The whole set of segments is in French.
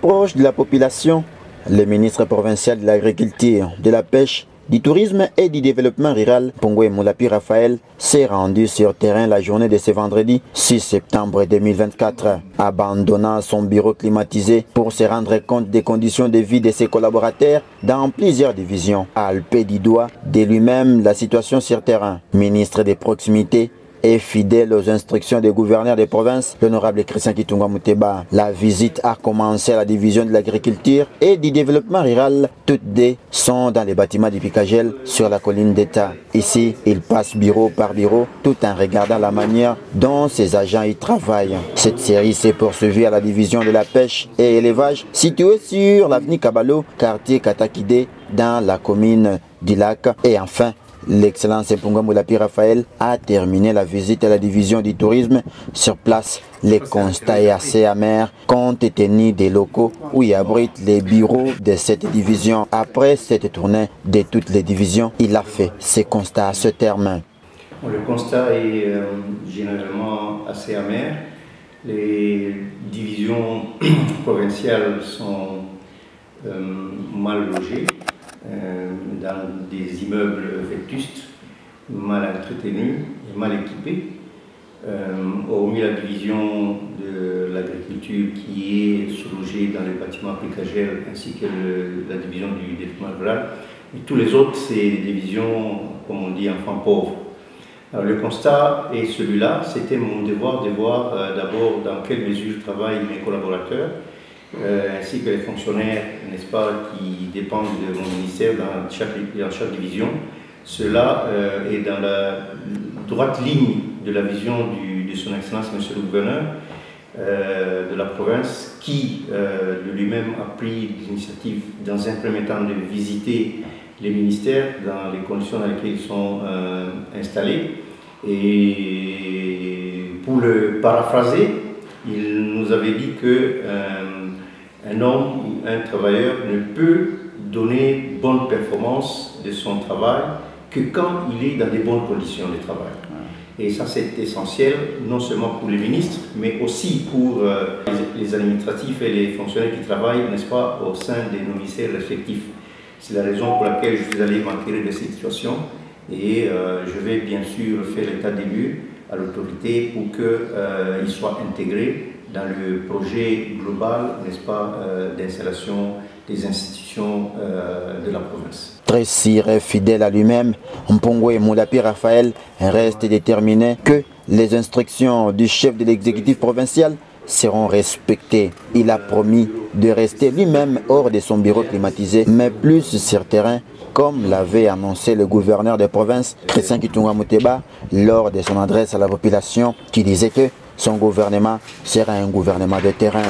proche de la population, le ministre provincial de l'Agriculture, de la Pêche, du Tourisme et du Développement rural, Pongwe Moulapi Raphaël, s'est rendu sur terrain la journée de ce vendredi 6 septembre 2024, abandonnant son bureau climatisé pour se rendre compte des conditions de vie de ses collaborateurs dans plusieurs divisions. Alpé du doigt de lui-même la situation sur terrain. Ministre des Proximités et fidèle aux instructions des gouverneurs des provinces, l'honorable Christian Kitungwa Mouteba. La visite a commencé à la division de l'agriculture et du développement rural. Toutes deux sont dans les bâtiments du Picagel sur la colline d'État. Ici, il passe bureau par bureau tout en regardant la manière dont ses agents y travaillent. Cette série s'est poursuivie à la division de la pêche et élevage située sur l'avenue Kabalo, quartier Katakide, dans la commune du Lac. Et enfin, l'Excellence Pongwe Moulapi Raphaël a terminé la visite à la division du tourisme. Sur place, le constat est assez amer compte tenu des locaux où il abrite les bureaux de cette division. Après cette tournée de toutes les divisions, il a fait ses constats à ce terme. Le constat est généralement assez amer. Les divisions provinciales sont mal logées, dans des immeubles vétustes, mal entretenus et mal équipés. Hormis la division de l'agriculture qui est sous-logée dans les bâtiments Picagel ainsi que la division du développement rural, et tous les autres, c'est des divisions, comme on dit, enfants pauvres. Alors, le constat est celui-là. C'était mon devoir de voir d'abord dans quelle mesure travaillent mes collaborateurs, ainsi que les fonctionnaires, n'est-ce pas, qui dépendent de mon ministère dans chaque division. Cela est dans la droite ligne de la vision de son Excellence, Monsieur le Gouverneur de la province, qui de lui-même a pris des initiatives dans un premier temps de visiter les ministères dans les conditions dans lesquelles ils sont installés. Et pour le paraphraser, il nous avait dit que un homme, un travailleur ne peut donner bonne performance de son travail que quand il est dans des bonnes conditions de travail. Et ça, c'est essentiel, non seulement pour les ministres, mais aussi pour les administratifs et les fonctionnaires qui travaillent, n'est-ce pas, au sein de nos ministères respectifs. C'est la raison pour laquelle je suis allé m'enquérir de cette situation et je vais bien sûr faire l'état des lieux à l'autorité pour qu'il soit intégré dans le projet global, n'est-ce pas, d'installation des institutions de la province. Très ciré, fidèle à lui-même, Pongwe Moulapi Raphaël reste déterminé que les instructions du chef de l'exécutif provincial seront respectées. Il a promis de rester lui-même hors de son bureau climatisé, mais plus sur terrain, comme l'avait annoncé le gouverneur de province, Christian Kitungwa Mouteba, lors de son adresse à la population, qui disait que son gouvernement sera un gouvernement de terrain.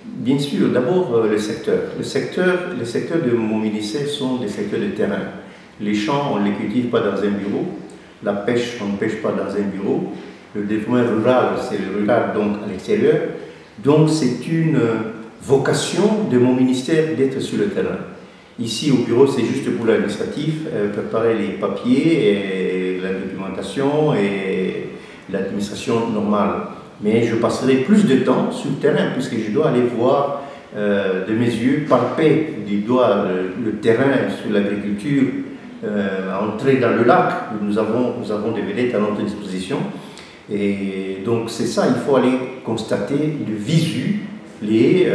Bien sûr, d'abord le secteur. Les secteurs de mon ministère sont des secteurs de terrain. Les champs, on ne les cultive pas dans un bureau. La pêche, on ne pêche pas dans un bureau. Le développement rural, c'est le rural donc à l'extérieur. Donc c'est une vocation de mon ministère d'être sur le terrain. Ici au bureau, c'est juste pour l'administratif, préparer les papiers, et la documentation et l'administration normale. Mais je passerai plus de temps sur le terrain puisque je dois aller voir de mes yeux, palper du doigt le terrain sur l'agriculture, entrer dans le lac où nous avons des vedettes à notre disposition. Et donc c'est ça, il faut aller constater de visu les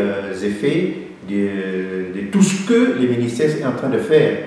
effets de tout ce que le ministère est en train de faire